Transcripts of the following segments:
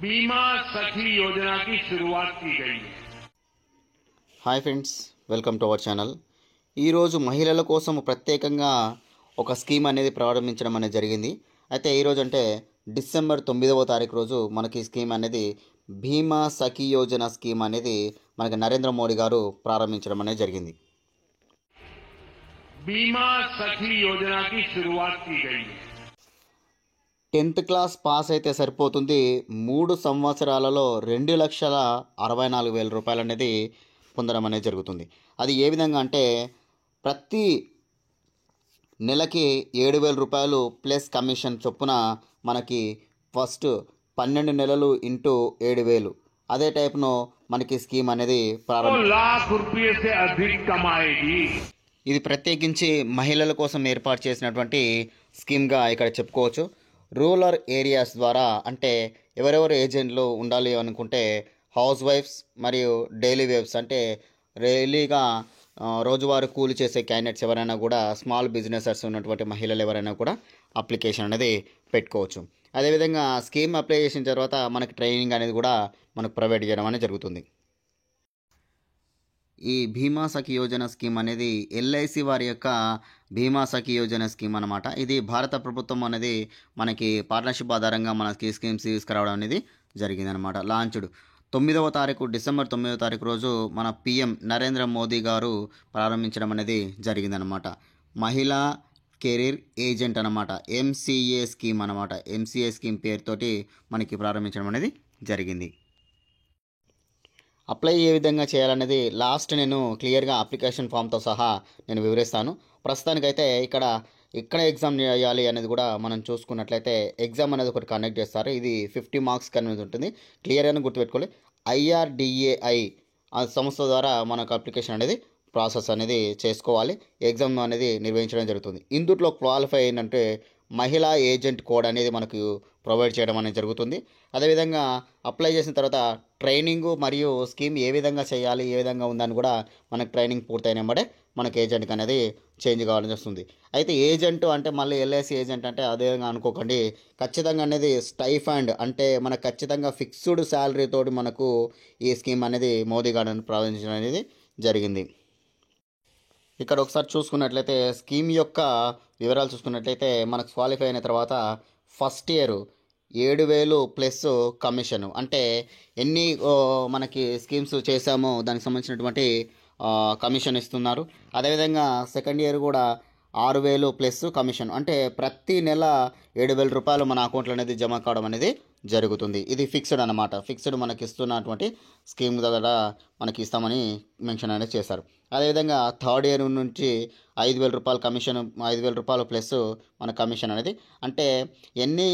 बीमा सखी योजना की शुरुआत की गई है। Hi friends, welcome to our channel. ఈరోజు మహిళల కోసం ప్రత్యేకంగా ఒక స్కీమ్ అనేది ప్రారంభించడం అనేది జరిగింది. అయితే ఈరోజు అంటే డిసెంబర్ 9వ తారీఖు రోజు మనకి ఈ స్కీమ్ అనేది భీమా సఖీ యోజన స్కీమ్ అనేది మనకి నరేంద్ర మోడీ గారు ప్రారంభించడం అనేది జరిగింది. बीमा सखी योजना की शुरुआत की गई है। 10th క్లాస్ పాస్ అయితే సరిపోతుంది. 3 సంవత్సరాలలో 2,64,000 రూపాయలు అనేది పొందడం అనేది జరుగుతుంది. అది ఏ విధంగా అంటే ప్రతి నెలకి 7,000 రూపాయలు ప్లస్ కమిషన్ చొప్పున మనకి ఫస్ట్ 12 నెలలు ఇంటూ 7,000 అదే టైప్ను మనకి స్కీమ్ అనేది लाख रुपये से अधिक कमाएगी। ఇది ప్రత్యేకించి మహిళల కోసం ఏర్పాటు చేసినటువంటి స్కీమ్గా ఇక్కడ చెప్పుకోవచ్చు. రూరల్ ఏరియాస్ ద్వారా అంటే ఎవరెవరు ఏజెంట్లు ఉండాలి అనుకుంటే హౌస్ వైఫ్స్ మరియు డైలీ వేవ్స్ అంటే డైలీగా రోజువారీ కూలి చేసే క్యాండిడేట్స్ ఎవరైనా కూడా స్మాల్ బిజినెసర్స్ ఉన్నటువంటి మహిళలు ఎవరైనా కూడా అప్లికేషన్ అనేది పెట్టుకోవచ్చు. అదేవిధంగా స్కీమ్ అప్లై చేసిన తర్వాత మనకి ట్రైనింగ్ అనేది కూడా మనకు ప్రొవైడ్ చేయడం అనేది జరుగుతుంది. ఈ భీమా సఖీ యోజన స్కీమ్ అనేది ఎల్ఐసి వారి యొక్క భీమా సఖీ యోజన స్కీమ్ అనమాట. ఇది భారత ప్రభుత్వం అనేది మనకి పార్ట్నర్షిప్ ఆధారంగా మనకి స్కీమ్స్ తీసుకురావడం అనేది జరిగిందనమాట. లాంచ్డ్ డిసెంబర్ 9వ తారీఖు రోజు మన పిఎం నరేంద్ర మోదీ గారు ప్రారంభించడం అనేది జరిగిందనమాట. మహిళా కెరీర్ ఏజెంట్ అనమాట, ఎంసీఏ స్కీమ్ అనమాట. ఎంసీఏ స్కీమ్ పేరుతోటి మనకి ప్రారంభించడం అనేది జరిగింది. అప్లై ఏ విధంగా చేయాలనేది లాస్ట్ నేను క్లియర్గా అప్లికేషన్ ఫామ్తో సహా నేను వివరిస్తాను. ప్రస్తుతానికైతే ఇక్కడ ఎగ్జామ్ చేయాలి అనేది కూడా మనం చూసుకున్నట్లయితే ఎగ్జామ్ అనేది ఒకటి కండక్ట్ చేస్తారు. ఇది 50 మార్క్స్ అనేది ఉంటుంది. క్లియర్గానే గుర్తుపెట్టుకోవాలి. IRDAI ఆ సంస్థ ద్వారా మనకు అప్లికేషన్ అనేది ప్రాసెస్ అనేది చేసుకోవాలి. ఎగ్జామ్ అనేది నిర్వహించడం జరుగుతుంది. ఇందులో క్వాలిఫై అయినంటే మహిళా ఏజెంట్ కోడ్ అనేది మనకు ప్రొవైడ్ చేయడం అనేది జరుగుతుంది. అదేవిధంగా అప్లై చేసిన తర్వాత ట్రైనింగ్ మరియు స్కీమ్ ఏ విధంగా చేయాలి, ఏ విధంగా ఉందని కూడా మనకు ట్రైనింగ్ పూర్తయిన వెంబడే మనకి ఏజెంట్కి అనేది చేంజ్ కావాలని వస్తుంది. అయితే ఏజెంట్ అంటే మళ్ళీ ఎల్ఐసి ఏజెంట్ అంటే అదే విధంగా అనుకోకండి. ఖచ్చితంగా అనేది స్టైఫండ్ అంటే మనకు ఖచ్చితంగా ఫిక్స్డ్ శాలరీతో మనకు ఈ స్కీమ్ అనేది మోదీ గారు ప్రారంభించడం అనేది జరిగింది. ఇక్కడ ఒకసారి చూసుకున్నట్లయితే స్కీమ్ యొక్క వివరాలు చూసుకున్నట్లయితే మనకు క్వాలిఫై అయిన తర్వాత ఫస్ట్ ఇయర్ 7,000 ప్లస్ కమిషన్ అంటే ఎన్ని మనకి స్కీమ్స్ చేశామో దానికి సంబంధించినటువంటి కమిషన్ ఇస్తున్నారు. అదేవిధంగా సెకండ్ ఇయర్ కూడా 6,000 ప్లస్ కమిషన్ అంటే ప్రతి నెల 7,000 రూపాయలు మన అకౌంట్లో అనేది జమ కావడం అనేది జరుగుతుంది. ఇది ఫిక్స్డ్ అనమాట. ఫిక్స్డ్ మనకి ఇస్తున్నటువంటి స్కీమ్ దగ్గర మనకి ఇస్తామని మెన్షన్ అనేది చేశారు. అదేవిధంగా థర్డ్ ఇయర్ నుంచి 5,000 రూపాయలు కమిషన్, 5,000 రూపాయలు ప్లస్ మన కమిషన్ అనేది అంటే ఎన్ని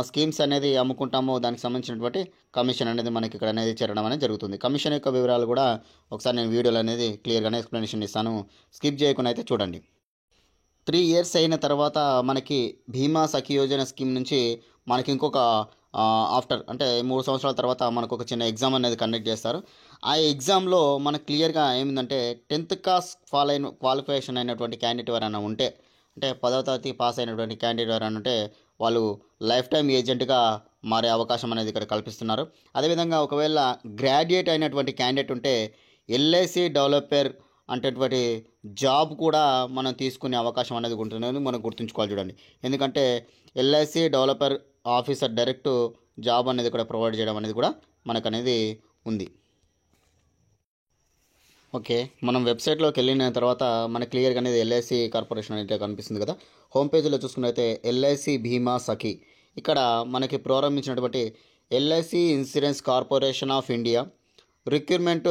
స్కీమ్స్ అనేది అమ్ముకుంటామో దానికి సంబంధించినటువంటి కమిషన్ అనేది మనకి ఇక్కడ అనేది చేరడం అనేది జరుగుతుంది. కమిషన్ యొక్క వివరాలు కూడా ఒకసారి నేను వీడియోలో అనేది క్లియర్గానే ఎక్స్ప్లెనేషన్ ఇస్తాను. స్కిప్ చేయకుండా అయితే చూడండి. 3 ఇయర్స్ అయిన తర్వాత మనకి భీమా సఖీ యోజన స్కీమ్ నుంచి మనకి ఇంకొక ఆఫ్టర్ అంటే 3 సంవత్సరాల తర్వాత మనకు ఒక చిన్న ఎగ్జామ్ అనేది కండక్ట్ చేస్తారు. ఆ ఎగ్జామ్లో మనకు క్లియర్గా ఏమిందంటే 10th క్లాస్ క్వాలిఫికేషన్ అయినటువంటి క్యాండిడేట్ ఎవరైనా ఉంటే అంటే 10వ తరగతి పాస్ అయినటువంటి క్యాండిడేట్ ఎవరైనా ఉంటే వాళ్ళు లైఫ్ టైం ఏజెంట్గా మారే అవకాశం అనేది ఇక్కడ కల్పిస్తున్నారు. అదేవిధంగా ఒకవేళ గ్రాడ్యుయేట్ అయినటువంటి క్యాండిడేట్ ఉంటే ఎల్ఐసి డెవలపర్ అంటేటువంటి జాబ్ కూడా మనం తీసుకునే అవకాశం అనేది ఉంటుందని మనం గుర్తుంచుకోవాలి. చూడండి, ఎందుకంటే LIC developer officer direct job అనేది కూడా ప్రొవైడ్ చేయడం అనేది కూడా మనకు అనేది ఉంది. ఓకే, మనం వెబ్సైట్లోకి వెళ్ళిన తర్వాత మనకు క్లియర్గా అనేది ఎల్ఐసి కార్పొరేషన్ అనేది కనిపిస్తుంది కదా. హోమ్ పేజీలో చూసుకున్నట్లయితే ఎల్ఐసి భీమా సఖీ ఇక్కడ మనకి ప్రారంభించినటువంటి LIC insurance corporation of India recruitment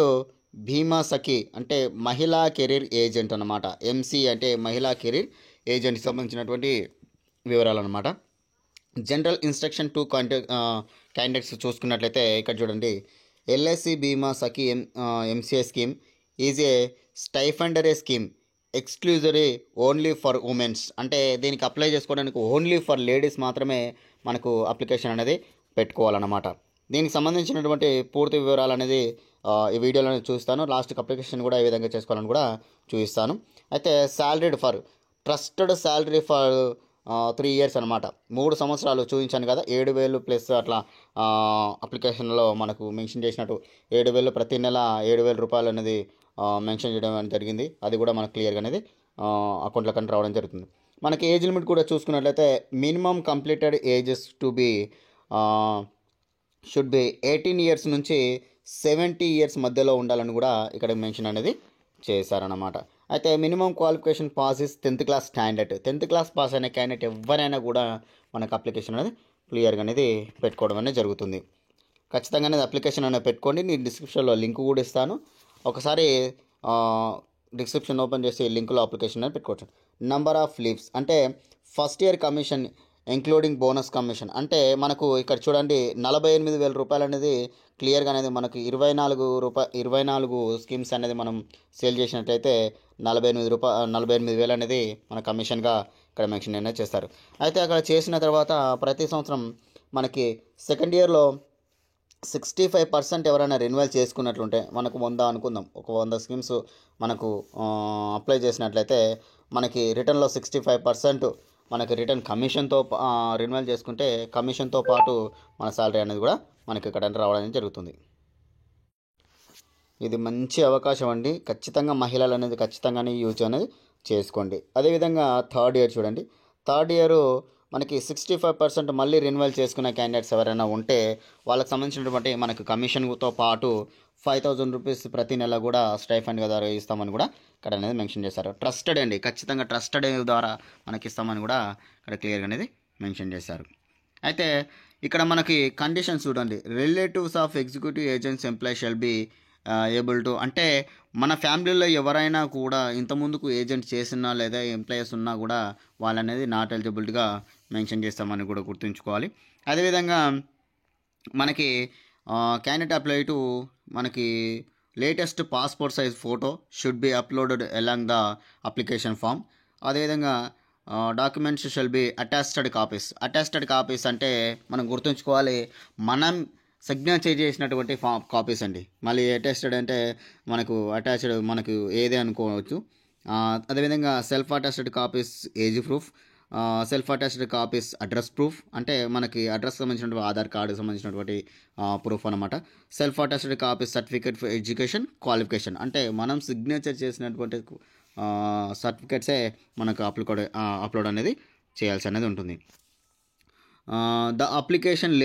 Bima Sakhi అంటే మహిళా కెరీర్ ఏజెంట్ అనమాట. ఎంసీ అంటే మహిళా కెరీర్ ఏజెంట్కి సంబంధించినటువంటి వివరాలు అనమాట. జనరల్ ఇన్స్ట్రక్షన్ టు క్యాండిడేట్స్ చూసుకున్నట్లయితే ఇక్కడ చూడండి, LIC Bhima Sakhi MCA scheme is a stipendiary scheme exclusively only for women's అంటే దీనికి అప్లై చేసుకోవడానికి ఓన్లీ ఫర్ లేడీస్ మాత్రమే మనకు అప్లికేషన్ అనేది పెట్టుకోవాలన్నమాట. దీనికి సంబంధించినటువంటి పూర్తి వివరాలు అనేది ఈ వీడియోలో చూస్తాను. లాస్ట్కి అప్లికేషన్ కూడా ఏ విధంగా చేసుకోవాలని కూడా చూపిస్తాను. అయితే salaried for trusted salary for 3 years అనమాట. 3 సంవత్సరాలు చూపించాను కదా, 7,000 ప్లస్ అట్లా అప్లికేషన్లో మనకు మెన్షన్ చేసినట్టు 7,000 ప్రతి నెల 7,000 రూపాయలు అనేది మెన్షన్ చేయడం అనేది జరిగింది. అది కూడా మనకు క్లియర్గా అనేది అకౌంట్లో కంటే రావడం జరుగుతుంది. మనకి ఏజ్ లిమిట్ కూడా చూసుకున్నట్లయితే minimum completed ages to be should be 18 years నుంచి 70 ఇయర్స్ మధ్యలో ఉండాలని కూడా ఇక్కడ మెన్షన్ అనేది చేశారన్నమాట. అయితే minimum qualification pass is 10th class standard. 10th class pass అయిన క్యాండిడేట్ ఎవరైనా కూడా మనకు అప్లికేషన్ అనేది క్లియర్గా అనేది పెట్టుకోవడం అనేది జరుగుతుంది. ఖచ్చితంగా అనేది అప్లికేషన్ అనేది పెట్టుకోండి. నేను డిస్క్రిప్షన్లో లింక్ కూడా ఇస్తాను. ఒకసారి డిస్క్రిప్షన్ ఓపెన్ చేసి లింకులో అప్లికేషన్ అనేది పెట్టుకోవచ్చు. నెంబర్ ఆఫ్ లీవ్స్ అంటే first year commission including bonus commission అంటే మనకు ఇక్కడ చూడండి 48,000 రూపాయలు అనేది క్లియర్గా అనేది మనకు 24 స్కీమ్స్ అనేది మనం సేల్ చేసినట్లయితే 48,000 అనేది మన కమిషన్గా ఇక్కడ మెన్షన్ అనేది చేస్తారు. అయితే అక్కడ చేసిన తర్వాత ప్రతి సంవత్సరం మనకి సెకండ్ ఇయర్లో 65% ఎవరైనా రెన్యువల్ చేసుకున్నట్లుంటే మనకు 100 అనుకుందాం, ఒక 100 స్కీమ్స్ మనకు అప్లై చేసినట్లయితే మనకి రిటర్న్లో 65% మనకి రిటర్న్ కమిషన్తో రెన్యువల్ చేసుకుంటే కమిషన్తో పాటు మన శాలరీ అనేది కూడా మనకి ఇక్కడ రావడం జరుగుతుంది. ఇది మంచి అవకాశం అండి. ఖచ్చితంగా మహిళలు అనేది ఖచ్చితంగానే యూజ్ అనేది చేసుకోండి. అదేవిధంగా థర్డ్ ఇయర్ చూడండి. థర్డ్ ఇయర్ మనకి 65% మళ్ళీ రెన్యువల్ చేసుకున్న క్యాండిడేట్స్ ఎవరైనా ఉంటే వాళ్ళకి సంబంధించినటువంటి మనకు కమిషన్తో పాటు 5,000 రూపీస్ ప్రతి నెల కూడా స్టైఫండ్గా ద్వారా ఇస్తామని కూడా ఇక్కడ అనేది మెన్షన్ చేశారు. ట్రస్టెడ్ అండి, ఖచ్చితంగా ట్రస్టెడ్ ద్వారా మనకి ఇస్తామని కూడా ఇక్కడ క్లియర్గా అనేది మెన్షన్ చేశారు. అయితే ఇక్కడ మనకి కండిషన్స్ చూడండి. Relatives of executive agents employ shall be able to అంటే మన ఫ్యామిలీలో ఎవరైనా కూడా ఇంతకుముందుకు ఏజెంట్ చేసినా లేదా ఎంప్లాయీస్ ఉన్నా కూడా వాళ్ళనేది నాట్ ఎలిజిబుల్గా మెన్షన్ చేస్తామని కూడా గుర్తుంచుకోవాలి. అదేవిధంగా మనకి క్యాండిడేట్ అప్లై టు మనకి latest passport size photo should be uploaded along the application form. అదేవిధంగా documents shall be attached copies అంటే మనం గుర్తుంచుకోవాలి, మనం సిగ్నేచర్ చేసినటువంటి కాపీస్ అండి. మళ్ళీ అటాచ్డ్ అంటే అటాచ్డ్ మనకు ఏదే అనుకోవచ్చు. అదేవిధంగా self attached copies age proof, self attached copies address proof అంటే మనకి అడ్రస్ సంబంధించినటువంటి ఆధార్ కార్డు సంబంధించినటువంటి ప్రూఫ్ అనమాట. Self attached copies certificate for education qualification అంటే మనం సిగ్నేచర్ చేసినటువంటి సర్టిఫికేట్సే మనకు అప్లోడ్ అనేది చేయాల్సి అనేది ఉంటుంది. The application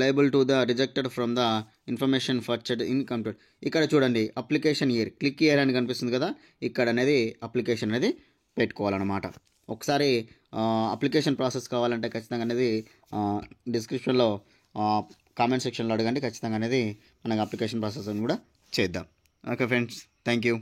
liable to the rejected from the information furnished incomplete. ఇక్కడ చూడండి అప్లికేషన్ ఇయర్, క్లిక్ ఇయర్ అని కనిపిస్తుంది కదా, ఇక్కడ అనేది అప్లికేషన్ అనేది పెట్టుకోవాలన్నమాట. ఒకసారి అప్లికేషన్ ప్రాసెస్ కావాలంటే ఖచ్చితంగా అనేది డిస్క్రిప్షన్లో కామెంట్ సెక్షన్లో అడగండి. ఖచ్చితంగా అనేది మనకు అప్లికేషన్ ప్రాసెస్ అని కూడా చేద్దాం. Okay friends, thank you.